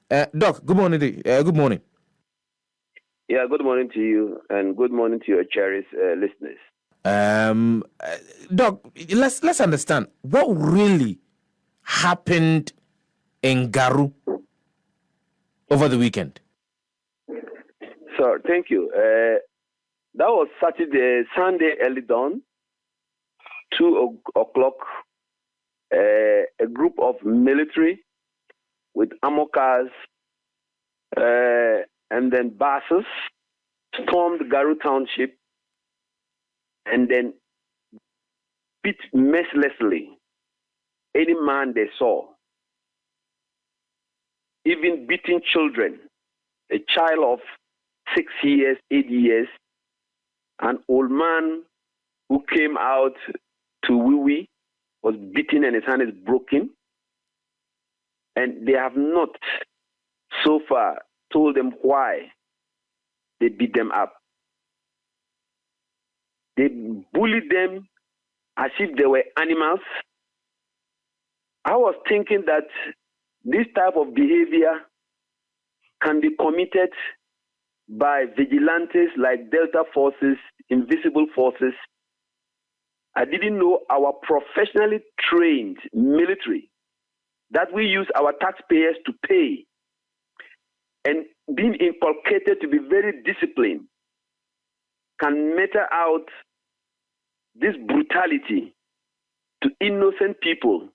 Doc, good morning. Good morning. Yeah, good morning to you, and good morning to your cherished listeners. Doc, let's understand what really happened in Garu over the weekend. So, thank you. That was Sunday early dawn, 2 o'clock. A group of military with armor cars and then buses stormed Garu Township and then beat mercilessly any man they saw, even beating children. A child of 6 years, 8 years, an old man who came out to wee was beaten and his hand is broken. And they have not so far told them why they beat them up. They bullied them as if they were animals. I was thinking that this type of behavior can be committed by vigilantes like Delta Forces, Invisible Forces. I didn't know our professionally trained military that we use our taxpayers to pay and being inculcated to be very disciplined can meter out this brutality to innocent people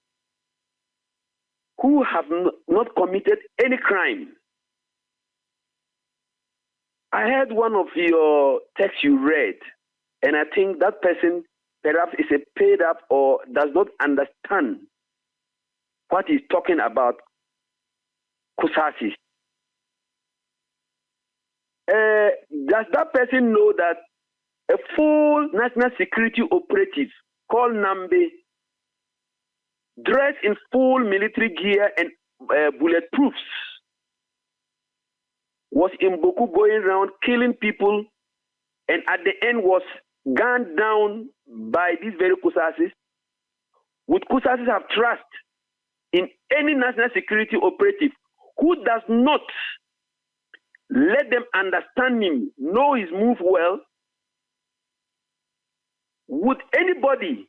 who have not committed any crime. I heard one of your texts you read, and I think that person perhaps is a paid up or does not understand what he's talking about, Kusasis. Does that person know that a full national security operative called Nambe, dressed in full military gear and bulletproofs, was in Boku going around killing people and at the end was gunned down by these very Kusasis? Would Kusasis have trust in any national security operative who does not let them understand him, know his move well? Would anybody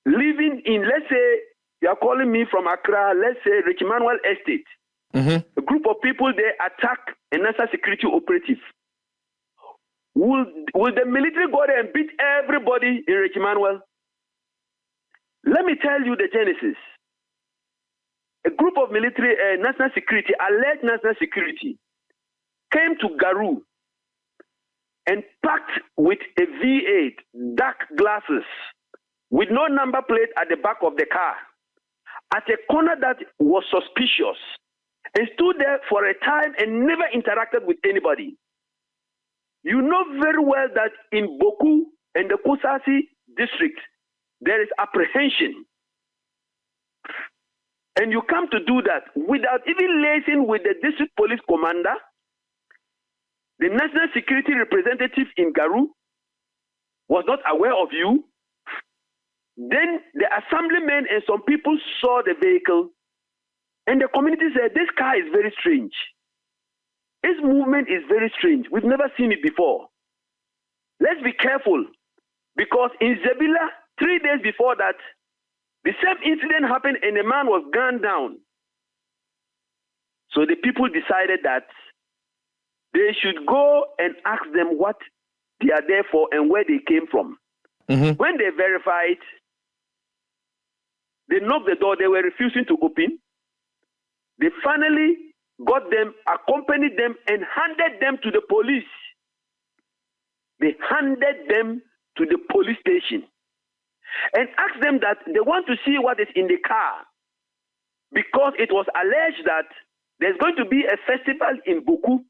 living in, let's say, you are calling me from Accra, let's say Rich Emmanuel Estate, a group of people there attack a national security operative? Will the military go there and beat everybody in Rich Emmanuel? Let me tell you the genesis. A group of military, national security, alleged national security, came to Garu and packed with a V8, dark glasses, with no number plate at the back of the car, at a corner that was suspicious, and stood there for a time and never interacted with anybody. You know very well that in Boku and the Kusasi district, there is apprehension. And you come to do that without even liaising with the district police commander, the national security representative in Garu was not aware of you. Then the assemblymen and some people saw the vehicle, and the community said, this car is very strange. His movement is very strange. We've never seen it before. Let's be careful, because in Zebila, 3 days before that, the same incident happened and a man was gunned down. So the people decided that they should go and ask them what they are there for and where they came from. When they verified, they knocked the door, they were refusing to open. They finally got them, accompanied them, and handed them to the police. They handed them to the police station and asked them that they want to see what is in the car, because it was alleged that there's going to be a festival in Boku,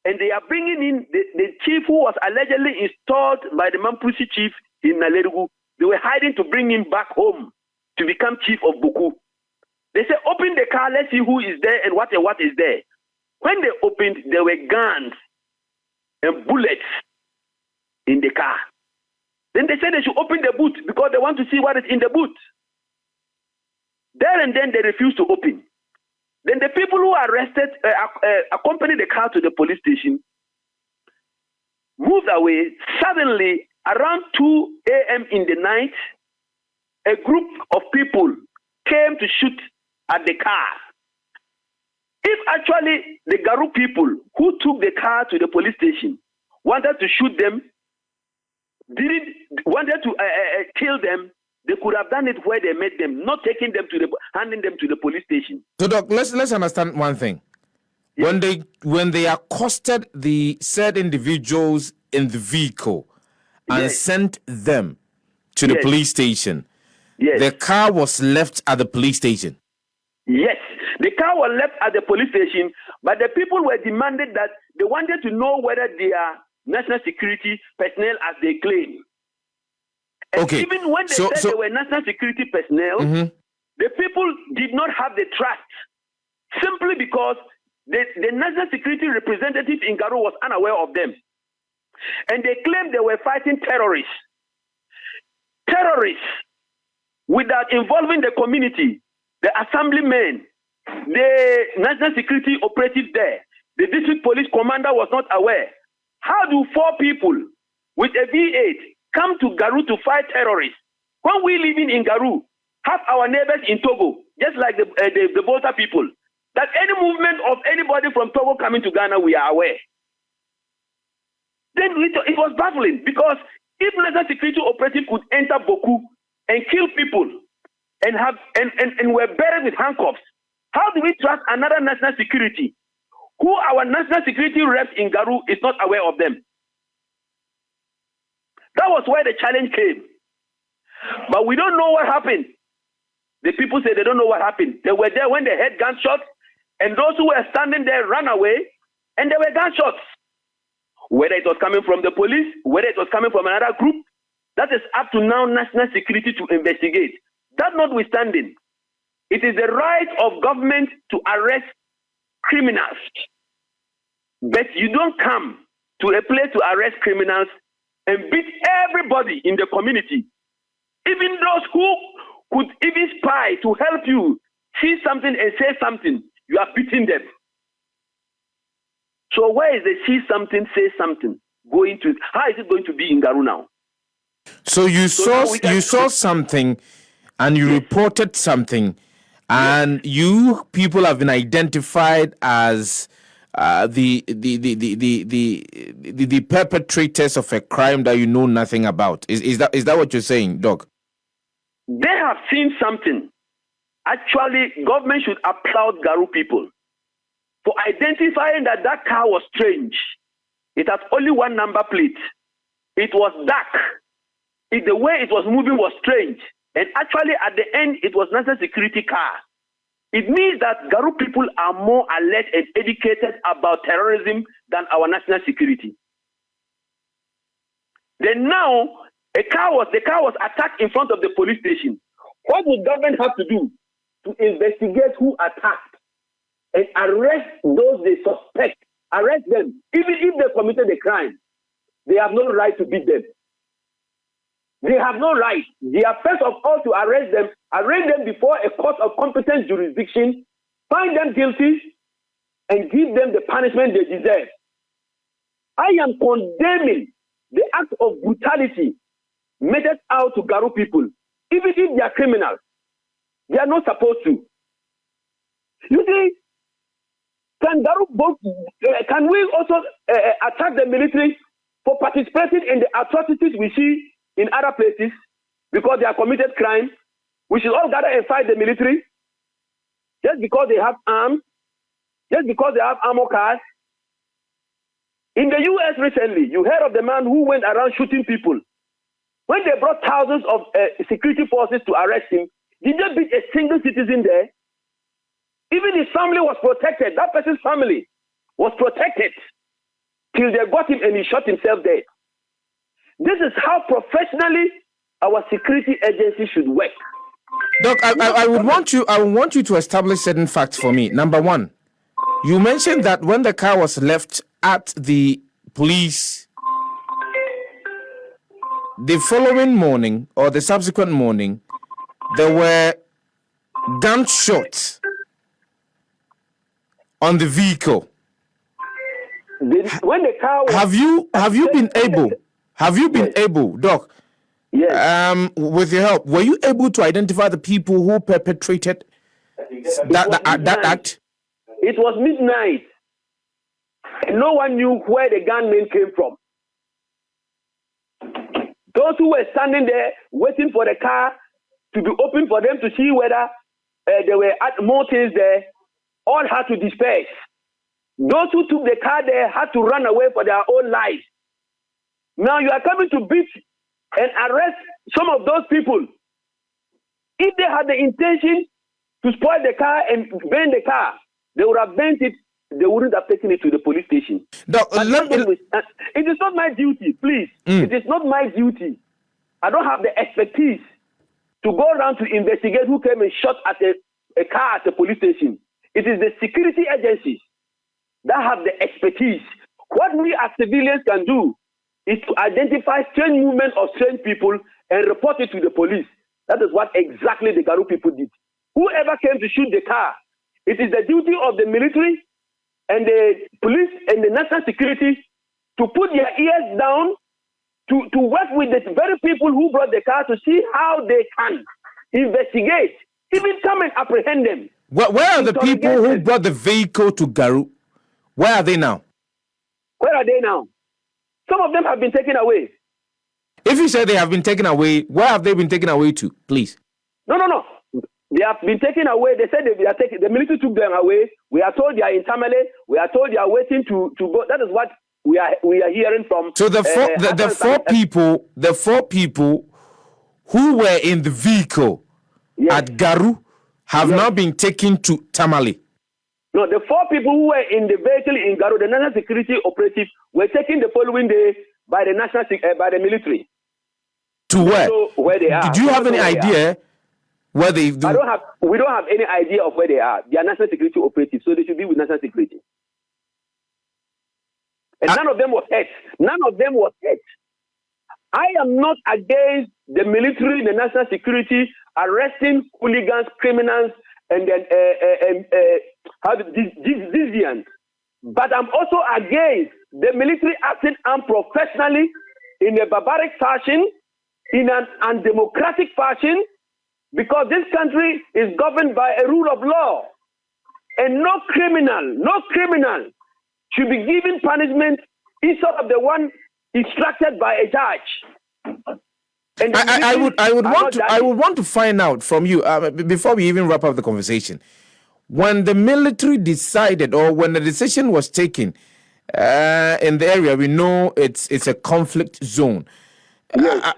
and they are bringing in the chief who was allegedly installed by the Mampusi chief in Nalerugu. They were hiding to bring him back home to become chief of Boku. They said, open the car, let's see who is there and what is there. When they opened, there were guns and bullets in the car. Then they said they should open the boot because they want to see what is in the boot. There and then they refused to open. Then the people who arrested, accompanied the car to the police station, moved away. Suddenly, around 2 a.m. in the night, a group of people came to shoot at the car. If actually the Garu people who took the car to the police station wanted to shoot them, wanted to kill them, they could have done it where they met them, not taking them to handing them to the police station. So, Doc, let's understand one thing. Yes. When they accosted the said individuals in the vehicle and yes. sent them to the yes. police station, yes. the car was left at the police station. Yes, the car was left at the police station, but the people were demanded that they wanted to know whether they are national security personnel as they claim. And okay. even when they said they were national security personnel, the people did not have the trust, simply because the national security representative in Garu was unaware of them. And they claimed they were fighting terrorists. Terrorists, without involving the community, the assemblymen, the national security operative there, the district police commander was not aware. How do 4 people with a V8 come to Garu to fight terrorists when we living in Garu have our neighbors in Togo, just like the Volta people, that any movement of anybody from Togo coming to Ghana, we are aware? Then it was baffling, because if national security operative could enter Boku and kill people and were buried with handcuffs, how do we trust another national security who our national security reps in Garu is not aware of them? That was where the challenge came. But we don't know what happened. The people say they don't know what happened. They were there when they heard gunshots, and those who were standing there ran away, and there were gunshots. Whether it was coming from the police, whether it was coming from another group, that is up to now national security to investigate. That notwithstanding, it is the right of government to arrest criminals. But you don't come to a place to arrest criminals and beat everybody in the community. Even those who could even spy to help you see something and say something, you are beating them. So where is the see something, say something going to? How is it going to be in Garu now? So you saw something, and you reported something, and you people have been identified as the perpetrators of a crime that you know nothing about. Is that what you're saying, Doc? They have seen something. Actually, government should applaud Garu people for identifying that car was strange. It has only one number plate. It was dark. The way it was moving was strange. And actually, at the end, it was national security car. It means that Garu people are more alert and educated about terrorism than our national security. Then now, the car was attacked in front of the police station. What would government have to do to investigate who attacked and arrest those they suspect? Arrest them. Even if they committed a crime, they have no right to beat them. They have no right. They are first of all to arrest them, arraign them before a court of competent jurisdiction, find them guilty, and give them the punishment they deserve. I am condemning the act of brutality meted out to Garu people. Even if they are criminals, they are not supposed to. You see, can we also attack the military for participating in the atrocities we see in other places because they are committed crime? We should all gather and fight the military just because they have arms, just because they have armor cars. In the U.S. recently, you heard of the man who went around shooting people. When they brought thousands of security forces to arrest him, did they beat a single citizen there? Even his family was protected. That person's family was protected till they got him and he shot himself dead. This is how professionally our security agency should work. Doc, I would want you to establish certain facts for me. Number one, you mentioned that when the car was left at the police, the following morning or the subsequent morning, there were gunshots on the vehicle. When the car was, have you been able, Doc? Yes. With your help, were you able to identify the people who perpetrated that act? It was midnight, and no one knew where the gunmen came from. Those who were standing there waiting for the car to be open for them to see whether there were more things there, all had to disperse. Those who took the car there had to run away for their own lives. Now you are coming to beat and arrest some of those people. If they had the intention to spoil the car and burn the car, they would have burnt it. They wouldn't have taken it to the police station. It is not my duty, please. It is not my duty. I don't have the expertise to go around to investigate who came and shot at a car at the police station. It is the security agencies that have the expertise. What we as civilians can do is to identify strange movement of strange people and report it to the police. That is what exactly the Garu people did. Whoever came to shoot the car, it is the duty of the military and the police and the national security to put their ears down to work with the very people who brought the car to see how they can investigate, even come and apprehend them. Where are the people who brought the vehicle to Garu? Where are they now? Where are they now? Some of them have been taken away. If you say they have been taken away, where have they been taken away to, please? No. They have been taken away. They said they are taken. The military took them away. We are told they are in Tamale. We are told they are waiting to go. That is what we are hearing from. So the four people who were in the vehicle at Garu have now been taken to Tamale. No, the 4 people who were in the vehicle in Garu, the national security operatives, were taken the following day by the by the military. To where? Where they are. Do you have any idea where they do? We don't have any idea of where they are. They are national security operatives, so they should be with national security. And none of them was hurt. None of them was hurt. I am not against the military, the national security arresting hooligans, criminals, and then deviants. But I'm also against the military acting unprofessionally, in a barbaric fashion, in an undemocratic fashion, because this country is governed by a rule of law. And no criminal should be given punishment instead of the one instructed by a judge. And I would want to find out from you before we even wrap up the conversation. When the military decided, or when the decision was taken in the area, we know it's a conflict zone. Yes.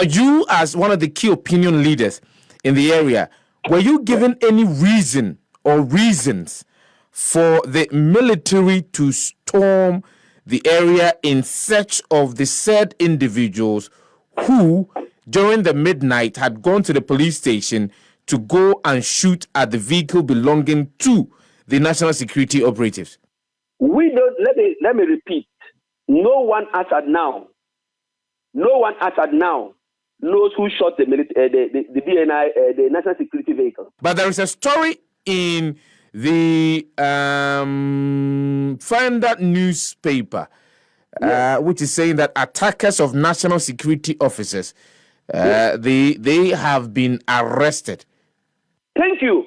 You, as one of the key opinion leaders in the area, were you given any reason or reasons for the military to storm the area in search of the said individuals who, during the midnight, had gone to the police station to go and shoot at the vehicle belonging to the national security operatives? We don't. Let me repeat. No one as at now knows who shot the BNI, the national security vehicle. But there is a story in the Finder newspaper, which is saying that attackers of national security officers, they have been arrested. Thank you.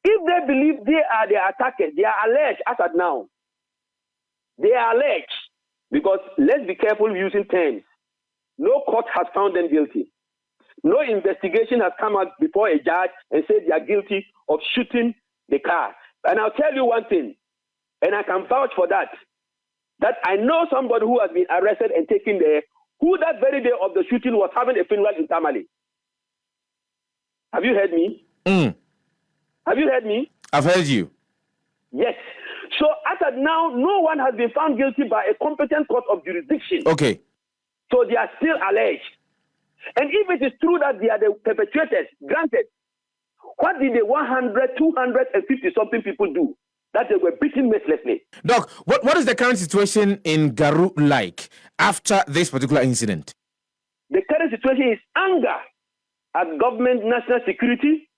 If they believe they are the attackers, they are alleged as at now. They are alleged, because let's be careful using terms. No court has found them guilty. No investigation has come out before a judge and said they are guilty of shooting the car. And I'll tell you one thing, and I can vouch for that I know somebody who has been arrested and taken there, who that very day of the shooting was having a funeral in Tamale. Have you heard me? Have you heard me? I've heard you. Yes. So as of now, no one has been found guilty by a competent court of jurisdiction. Okay. So they are still alleged. And if it is true that they are the perpetrators, granted, what did the 100, 250 something people do that they were beaten mercilessly? Doc, what is the current situation in Garu like after this particular incident? The current situation is anger at government, national security,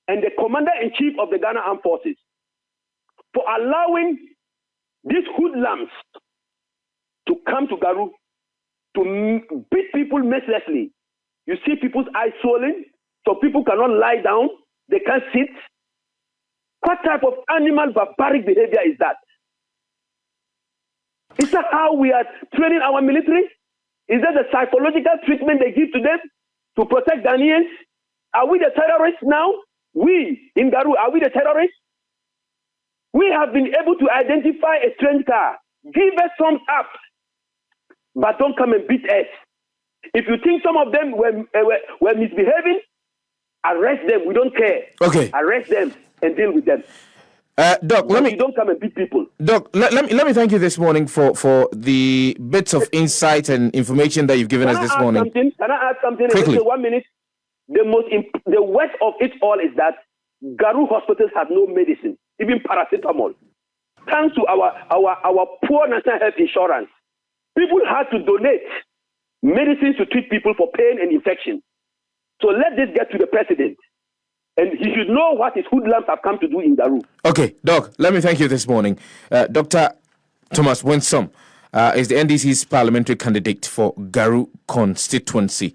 and the commander-in-chief of the Ghana Armed Forces. for allowing these hoodlums to come to Garu to beat people mercilessly. You see people's eyes swollen, so people cannot lie down, they can't sit. What type of animal barbaric behavior is that? Is that how we are training our military? Is that the psychological treatment they give to them to protect Ghanaians? Are we the terrorists now? We in Garu, are we the terrorists? We have been able to identify a strange car. Give us thumbs up, but don't come and beat us. If you think some of them were misbehaving, arrest them. We don't care. Okay. Arrest them and deal with them. Doc, you don't come and beat people. Doc, let me thank you this morning for the bits of insight and information that you've given us this morning. Can I add something? Quickly. 1 minute. The worst of it all is that Garu hospitals have no medicine, even paracetamol. Thanks to our poor national health insurance, people had to donate medicines to treat people for pain and infection. So let this get to the president, and he should know what his hoodlums have come to do in Garu. Okay, Doc, let me thank you this morning. Dr. Thomas Winsome is the NDC's parliamentary candidate for Garu constituency.